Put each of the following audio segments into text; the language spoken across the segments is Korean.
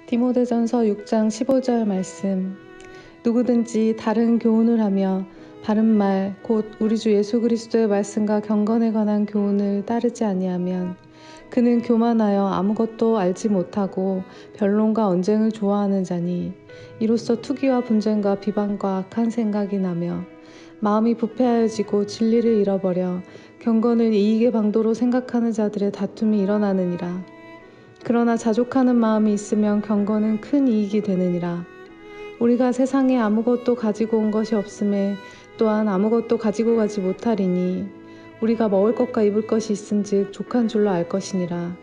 디모데전서 6장 15절 말씀. 누구든지 다른 교훈을 하며 바른 말 곧 우리 주 예수 그리스도의 말씀과 경건에 관한 교훈을 따르지 아니하면 그는 교만하여 아무것도 알지 못하고 변론과 언쟁을 좋아하는 자니 이로써 투기와 분쟁과 비방과 악한 생각이 나며 마음이 부패하여지고 진리를 잃어버려 경건을 이익의 방도로 생각하는 자들의 다툼이 일어나느니라. 그러나 자족하는 마음이 있으면 경건은 큰 이익이 되느니라. 우리가 세상에 아무것도 가지고 온 것이 없음에 또한 아무것도 가지고 가지 못하리니 우리가 먹을 것과 입을 것이 있은즉 족한 줄로 알 것이니라.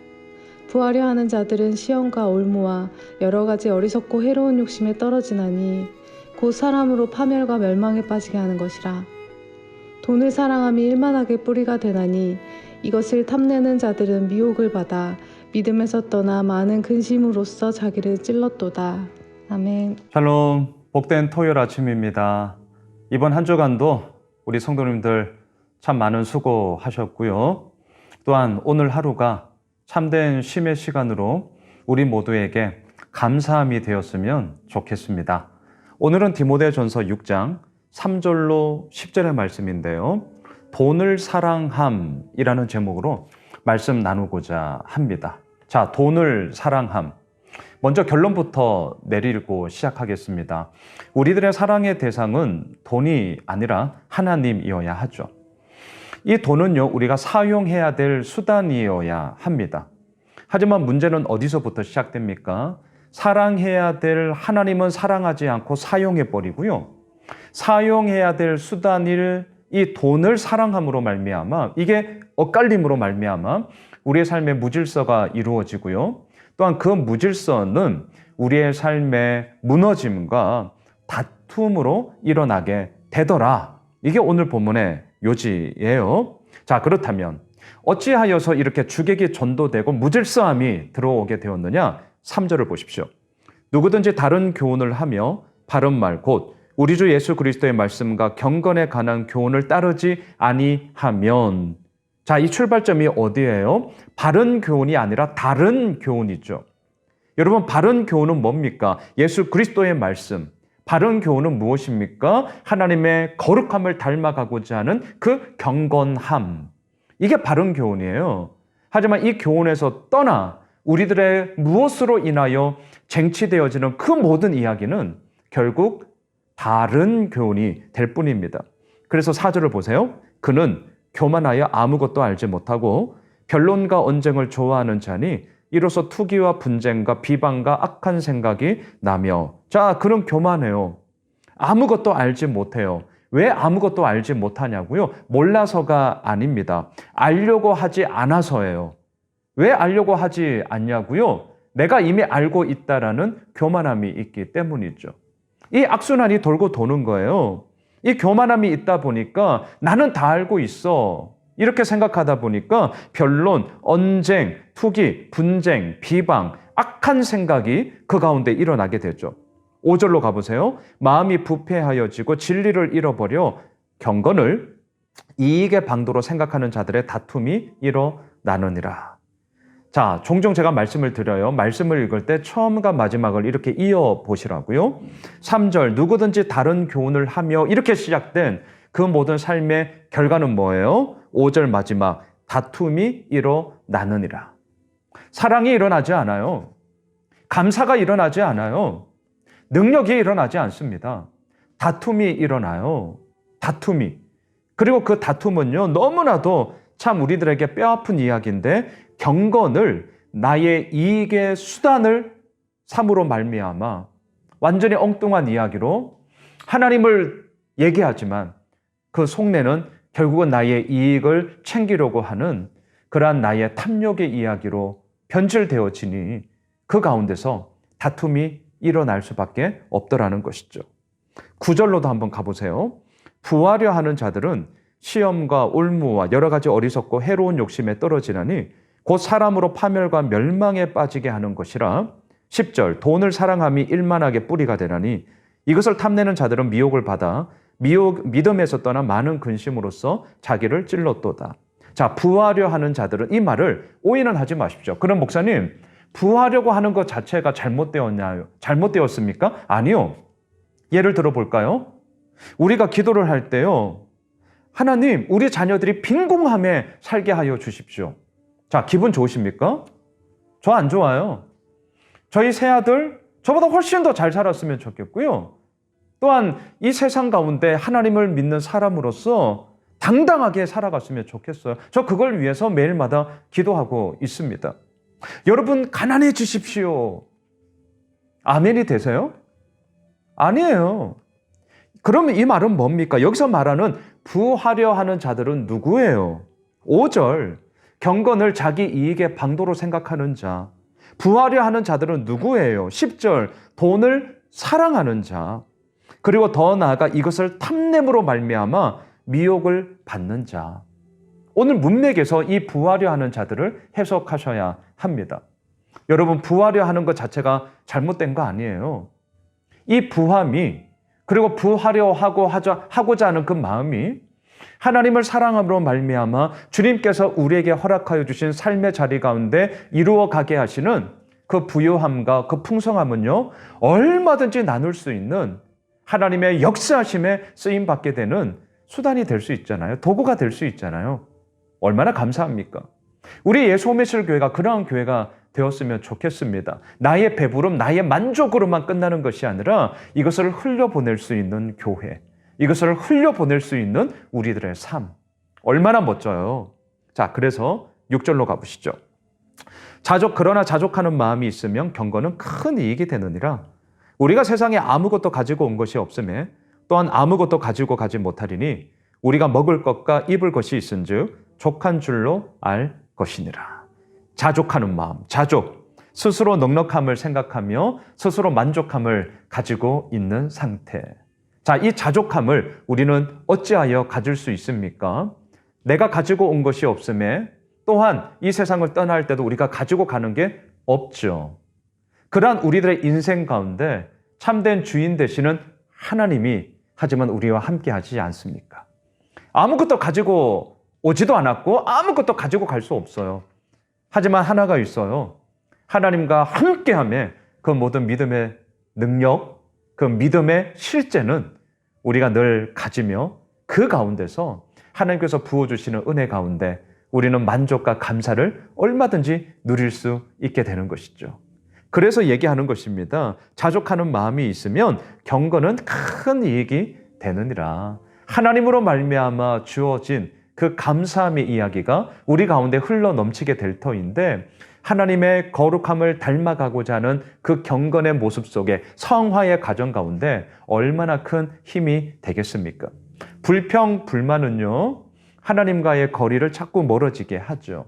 부하려 하는 자들은 시험과 올무와 여러 가지 어리석고 해로운 욕심에 떨어지나니 곧 사람으로 파멸과 멸망에 빠지게 하는 것이라. 돈을 사랑함이 일만하게 뿌리가 되나니 이것을 탐내는 자들은 미혹을 받아 믿음에서 떠나 많은 근심으로써 자기를 찔렀도다. 아멘. 샬롬, 복된 토요일 아침입니다. 이번 한 주간도 우리 성도님들 참 많은 수고하셨고요. 또한 오늘 하루가 참된 쉼의 시간으로 우리 모두에게 감사함이 되었으면 좋겠습니다. 오늘은 디모데전서 6장 3절로 10절의 말씀인데요. 돈을 사랑함이라는 제목으로 말씀 나누고자 합니다. 자, 돈을 사랑함. 먼저 결론부터 내리고 시작하겠습니다. 우리들의 사랑의 대상은 돈이 아니라 하나님이어야 하죠. 이 돈은요, 우리가 사용해야 될 수단이어야 합니다. 하지만 문제는 어디서부터 시작됩니까? 사랑해야 될 하나님은 사랑하지 않고 사용해버리고요. 사용해야 될 수단일 이 돈을 사랑함으로 말미암아 이게 엇갈림으로 말미암아 우리의 삶의 무질서가 이루어지고요. 또한 그 무질서는 우리의 삶의 무너짐과 다툼으로 일어나게 되더라. 이게 오늘 본문의 요지예요. 자, 그렇다면 어찌하여서 이렇게 주객이 전도되고 무질서함이 들어오게 되었느냐? 3절을 보십시오. 누구든지 다른 교훈을 하며 바른 말 곧 우리 주 예수 그리스도의 말씀과 경건에 관한 교훈을 따르지 아니하면, 자, 이 출발점이 어디예요? 바른 교훈이 아니라 다른 교훈이죠. 여러분, 바른 교훈은 뭡니까? 예수 그리스도의 말씀. 바른 교훈은 무엇입니까? 하나님의 거룩함을 닮아가고자 하는 그 경건함. 이게 바른 교훈이에요. 하지만 이 교훈에서 떠나 우리들의 무엇으로 인하여 쟁취되어지는 그 모든 이야기는 결국 다른 교훈이 될 뿐입니다. 그래서 4절을 보세요. 그는 교만하여 아무것도 알지 못하고 변론과 언쟁을 좋아하는 자니 이로써 투기와 분쟁과 비방과 악한 생각이 나며, 자, 그는 교만해요. 아무것도 알지 못해요. 왜 아무것도 알지 못하냐고요? 몰라서가 아닙니다. 알려고 하지 않아서예요. 왜 알려고 하지 않냐고요? 내가 이미 알고 있다라는 교만함이 있기 때문이죠. 이 악순환이 돌고 도는 거예요. 이 교만함이 있다 보니까 나는 다 알고 있어. 이렇게 생각하다 보니까 변론, 언쟁, 투기, 분쟁, 비방, 악한 생각이 그 가운데 일어나게 되죠. 5절로 가보세요. 마음이 부패하여지고 진리를 잃어버려 경건을 이익의 방도로 생각하는 자들의 다툼이 일어나느니라. 자, 종종 제가 말씀을 드려요. 말씀을 읽을 때 처음과 마지막을 이렇게 이어보시라고요. 3절, 누구든지 다른 교훈을 하며 이렇게 시작된 그 모든 삶의 결과는 뭐예요? 5절 마지막, 다툼이 일어나느니라. 사랑이 일어나지 않아요. 감사가 일어나지 않아요. 능력이 일어나지 않습니다. 다툼이 일어나요. 다툼이. 그리고 그 다툼은요, 너무나도 참 우리들에게 뼈아픈 이야기인데 경건을 나의 이익의 수단을 삼으로 말미암아 완전히 엉뚱한 이야기로 하나님을 얘기하지만 그 속내는 결국은 나의 이익을 챙기려고 하는 그러한 나의 탐욕의 이야기로 변질되어지니 그 가운데서 다툼이 일어날 수밖에 없더라는 것이죠. 9절로도 한번 가보세요. 부하려 하는 자들은 시험과 올무와 여러 가지 어리석고 해로운 욕심에 떨어지나니 곧 사람으로 파멸과 멸망에 빠지게 하는 것이라. 10절, 돈을 사랑함이 일만하게 뿌리가 되나니 이것을 탐내는 자들은 미혹을 받아 믿음에서 떠나 많은 근심으로써 자기를 찔렀도다. 자, 부하려 하는 자들은 이 말을 오해는 하지 마십시오. 그럼 목사님, 부하려고 하는 것 자체가 잘못되었나요? 잘못되었습니까? 아니요. 예를 들어 볼까요? 우리가 기도를 할 때요. 하나님, 우리 자녀들이 빈궁함에 살게 하여 주십시오. 자, 기분 좋으십니까? 저 안 좋아요. 저희 새아들 저보다 훨씬 더 잘 살았으면 좋겠고요. 또한 이 세상 가운데 하나님을 믿는 사람으로서 당당하게 살아갔으면 좋겠어요. 저 그걸 위해서 매일마다 기도하고 있습니다. 여러분, 가난해지십시오. 아멘이 되세요? 아니에요. 그러면 이 말은 뭡니까? 여기서 말하는 부하려 하는 자들은 누구예요? 5절, 경건을 자기 이익의 방도로 생각하는 자. 부하려 하는 자들은 누구예요? 10절, 돈을 사랑하는 자. 그리고 더 나아가 이것을 탐냄으로 말미암아 미혹을 받는 자. 오늘 문맥에서 이 부하려 하는 자들을 해석하셔야 합니다. 여러분, 부하려 하는 것 자체가 잘못된 거 아니에요. 이 부함이, 그리고 부하려 하고자 하는 그 마음이 하나님을 사랑함으로 말미암아 주님께서 우리에게 허락하여 주신 삶의 자리 가운데 이루어 가게 하시는 그 부유함과 그 풍성함은요, 얼마든지 나눌 수 있는 하나님의 역사하심에 쓰임받게 되는 수단이 될 수 있잖아요. 도구가 될 수 있잖아요. 얼마나 감사합니까? 우리 예수홈의실 교회가 그러한 교회가 되었으면 좋겠습니다. 나의 배부름, 나의 만족으로만 끝나는 것이 아니라 이것을 흘려보낼 수 있는 교회, 이것을 흘려보낼 수 있는 우리들의 삶. 얼마나 멋져요. 자, 그래서 6절로 가보시죠. 그러나 자족하는 마음이 있으면 경건은 큰 이익이 되느니라. 우리가 세상에 아무것도 가지고 온 것이 없음에 또한 아무것도 가지고 가지 못하리니 우리가 먹을 것과 입을 것이 있은즉 족한 줄로 알 것이니라. 자족하는 마음, 자족, 스스로 넉넉함을 생각하며 스스로 만족함을 가지고 있는 상태. 자, 이 자족함을 우리는 어찌하여 가질 수 있습니까? 내가 가지고 온 것이 없음에 또한 이 세상을 떠날 때도 우리가 가지고 가는 게 없죠. 그러한 우리들의 인생 가운데 참된 주인 되시는 하나님이 하지만 우리와 함께 하지 않습니까? 아무것도 가지고 오지도 않았고 아무것도 가지고 갈 수 없어요. 하지만 하나가 있어요. 하나님과 함께함에 그 모든 믿음의 능력, 그 믿음의 실제는 우리가 늘 가지며 그 가운데서 하나님께서 부어주시는 은혜 가운데 우리는 만족과 감사를 얼마든지 누릴 수 있게 되는 것이죠. 그래서 얘기하는 것입니다. 자족하는 마음이 있으면 경건은 큰 이익이 되느니라. 하나님으로 말미암아 주어진 그 감사함의 이야기가 우리 가운데 흘러 넘치게 될 터인데 하나님의 거룩함을 닮아가고자 하는 그 경건의 모습 속에 성화의 과정 가운데 얼마나 큰 힘이 되겠습니까? 불평, 불만은요, 하나님과의 거리를 자꾸 멀어지게 하죠.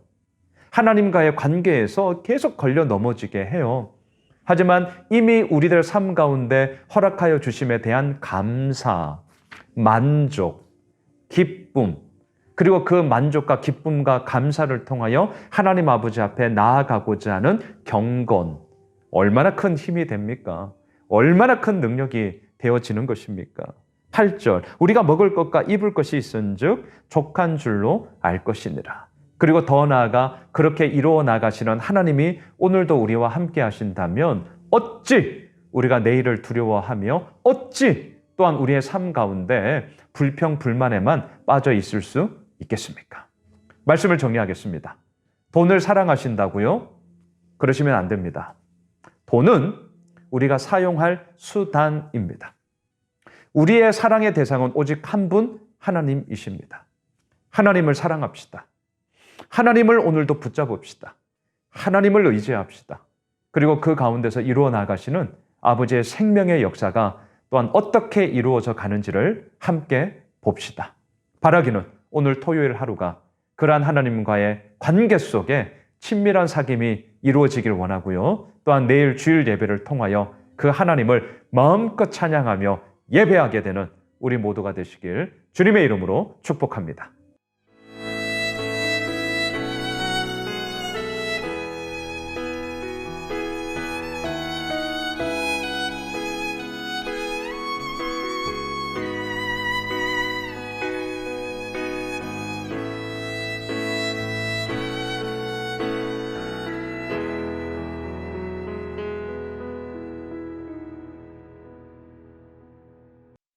하나님과의 관계에서 계속 걸려 넘어지게 해요. 하지만 이미 우리들 삶 가운데 허락하여 주심에 대한 감사, 만족, 기쁨, 그리고 그 만족과 기쁨과 감사를 통하여 하나님 아버지 앞에 나아가고자 하는 경건, 얼마나 큰 힘이 됩니까? 얼마나 큰 능력이 되어지는 것입니까? 8절, 우리가 먹을 것과 입을 것이 있은즉 족한 줄로 알 것이니라. 그리고 더 나아가 그렇게 이루어 나가시는 하나님이 오늘도 우리와 함께 하신다면 어찌 우리가 내일을 두려워하며 어찌 또한 우리의 삶 가운데 불평, 불만에만 빠져 있을 수 있겠습니까? 말씀을 정리하겠습니다. 돈을 사랑하신다고요? 그러시면 안 됩니다. 돈은 우리가 사용할 수단입니다. 우리의 사랑의 대상은 오직 한 분, 하나님이십니다. 하나님을 사랑합시다. 하나님을 오늘도 붙잡읍시다. 하나님을 의지합시다. 그리고 그 가운데서 이루어 나가시는 아버지의 생명의 역사가 또한 어떻게 이루어져 가는지를 함께 봅시다. 바라기는 오늘 토요일 하루가 그러한 하나님과의 관계 속에 친밀한 사귐이 이루어지길 원하고요. 또한 내일 주일 예배를 통하여 그 하나님을 마음껏 찬양하며 예배하게 되는 우리 모두가 되시길 주님의 이름으로 축복합니다.